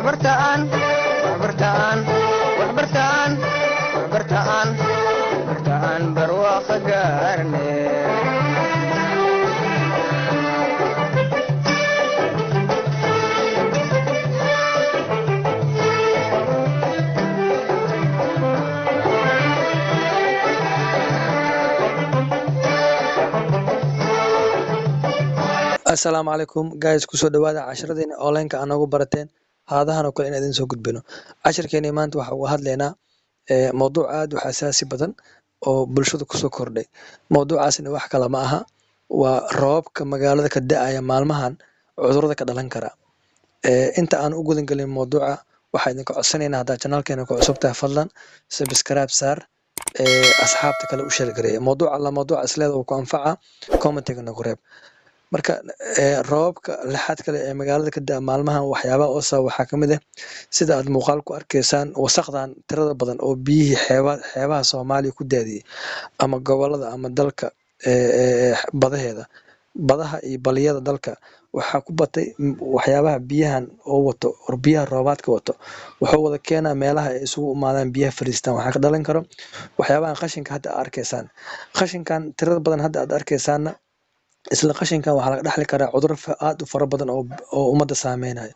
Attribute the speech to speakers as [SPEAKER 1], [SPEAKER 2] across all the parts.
[SPEAKER 1] waxbartaan waxbartaan waxbartaan waxbartaan waxbartaan barwaaqo gaarne
[SPEAKER 2] السلام عليكم guys kusoo dhawaada casharadeen online ka anagu barateen haadahan oo kale in idin soo gudbino casharkeena maanta waxa uu hadlaynaa mowduuc aad u xasaasi badan oo bulshada ku soo kordhay mowduucaasina wax kale ma aha waa roobka magaalada ka da'aya maalmahan cudurrada ka dhalan kara inta aan u gudan galin mowduuca waxaan idinka codsanaynaa haddaad channelkeena ku cusub tahay fadlan subscribe saar asxaabta kale u share gareeya mowduuca isleeda uu ku anfaca commentiga nagu reeb marka roobka lixaad kale ee magaalada ka daa maalmahan waxyaabaha oo sabab waxaa ka mid ah sida aad muuqaal ku arkaysaan wasaqdan tirada badan oo biyihii xeebaha Soomaaliya ku daadiyay ama gobolada ama dalka badaha iyo baliyada dalka waxaa ku batay waxyaabaha biyahan oo wato biyaha roobaadka wato wuxuu wada keenaa meelaha ay isugu imaadaan biyaha fariistaan waxaa ka dhalan karo waxyaabahan qashinka hadda aad arkaysaan qashinkan tirada badan hadda aad arkaysaana isla qashinkan waxaa laga dhaxli karaa cudurro aad u fara badan oo ummadda saameynaya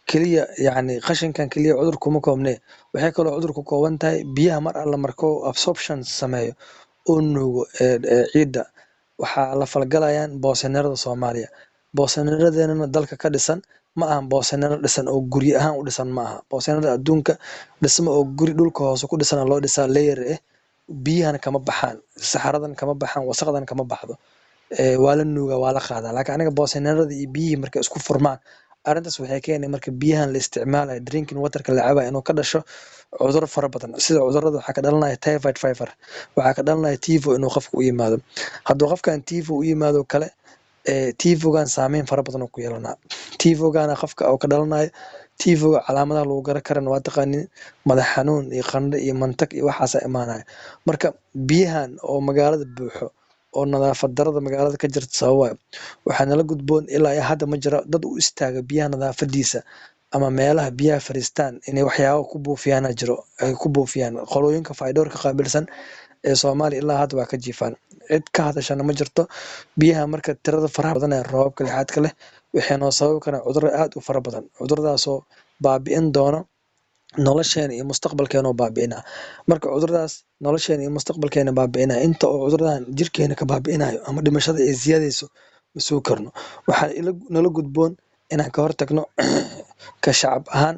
[SPEAKER 2] keliya yacni qashinkan keliya cudur kuma koobnee waxay kaloo cudur ku kooban tahay biyaha mar alla markuu absorption sameeyo oo nuugo ciidda waxaa la falgalayaan boosaneerada Soomaaliya boosaneeradeena dalka ka dhisan ma ahan boosaneero dhisan oo guryo ahaan u dhisan ma aha boosaneerada adduunka dhismo oo guri dhulka hoose ku dhisan loo dhisaa layer biyahan kama baxaan saxaradan kama baxaan wasaqdan kama baxdo waa la nuuga waa la qaadaa laakiin aniga boosaneerada iyo biyihii markay isku furmaan arrintaas waxay keenay marka biyahan la isticmaalayo drinking waterka la cabayo inuu ka dhasho cudur fara badan sida cudurrada waxaa ka dhalanaya typhoid fever waxaa ka dhalanaya tifo inuu qofku u yimaado hadduu qofkan tifo u yimaado kale tifogan saameyn fara badan ku yeelanaa tifogana qofka oo ka dhalanayo tifoga calaamadaha lagu garan karana waa taqaanin madax xanuun iyo qandho iyo mantag iyo waxaas imaanaya marka biyahan oo magaalada buuxo oo nadaafad darada magaalada ka jirta sabab waxaa nala gudboon ilaa hadda ma jira dad u istaaga biyaha nadaafadiisa ama meelaha biyaha fariistaan inay waxyaabo ku buufiyaan jiro ay ku buufiyaan qolooyinka faydoorka qaabilsan ee Soomaaliya ilaa hadda waa ka jiifaan cid ka hadashana ma jirto biyaha marka tirada faraha badan ee roobka lixaadka leh waxay noo sababi karaan cudurro aad u fara badan cuduradaasoo baabi'in doono nolosheena iyo mustaqbalkeena oo baabi'ina marka cuduradaas nolosheena iyo mustaqbalkeena baabi'ina inta oo cuduradan jirkeena ka baabi'inayo ama dhimashada ay ziyadayso ma soo karno waxaa nala gudboon inaan ka hortagno ka shacab ahaan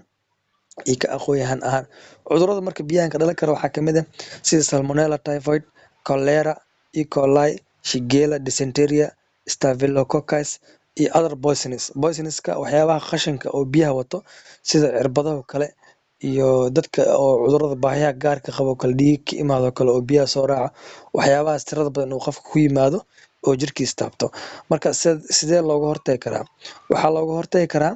[SPEAKER 2] iyo ka aqoon-yahan ahaan cudurrada marka biyahan ka dhalan kara waxaa ka mid ah sida salmonella typhoid cholera E. coli shigella dysentery staphylococcus iyo other poisonous-ka waxyaabaha qashinka oo biyaha wato sida cirbadaha kale iyo dadka oo cudurrada baahiyaha gaarka qabo kala dhiig ka imaado kale oo biyaha soo raaca waxyaabahaas tirada badan uu qofka ku yimaado oo jirkiisa taabto marka sidee looga hortagi karaa waxaa looga hortagi karaa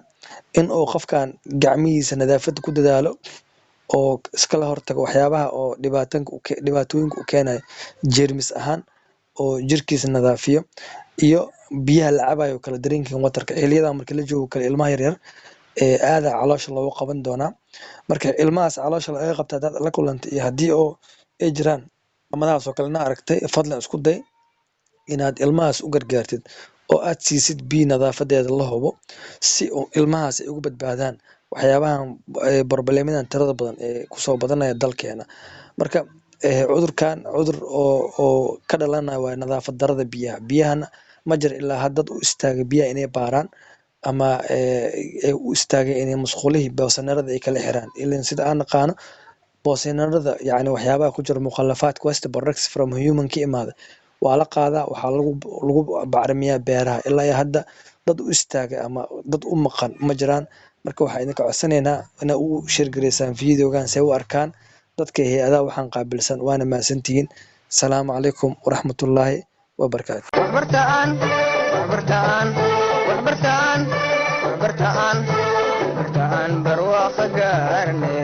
[SPEAKER 2] in uu qofkan gacmihiisa nadaafadda ku dadaalo oo iskala hortago waxyaabaha oo dhibaatooyinka u keenayo jeermis ahaan oo jirkiisa nadaafiyo iyo biyaha la cabayo kala drinking waterka xilliyada marka la joogo kale ilmaha yaryar aada caloosha loogu qaban doonaa marka ilmahaas caloosha laga qabta dad la kulantay iyo haddii oo ay jiraan amadahaas oo kale na aragtay fadlan isku day inaad ilmahaas u gargaartid oo aad siisid biyo nadaafadeeda la hubo si ilmahaas ay uga badbaadaan waxyaabahan problemadan tirada badan ee kusoo badanaya dalkeena marka cudurkan cudur oo ka dhalanaya waa nadaafad darada biyahana ma jira ilaa haddad u istaaga biyaha inay baaraan ama u istaagay inay musqulihii boosaneerada ay kala xiraan ilaan sida aan naqaano boosaneerada yacni waxyaabaha ku jira mukhallafaadka waste products from human ka imaada waa la qaadaa waxaa lagu bacrimiyaa beeraha ilaa hadda dad u istaagay ama dad u maqan ma jiraan marka waxaa idinka codsanaynaa inaa u sheergareysaan videogan si ay u arkaan dadka hay-adaha waxaan qaabilsan waana mahadsantihiin asalaamu calaykum waraxmatullaahi wabarakaatu
[SPEAKER 1] waxbartaan waxbartaan waxbartaan waxbartaan waxbartaan barwaaqo gaarne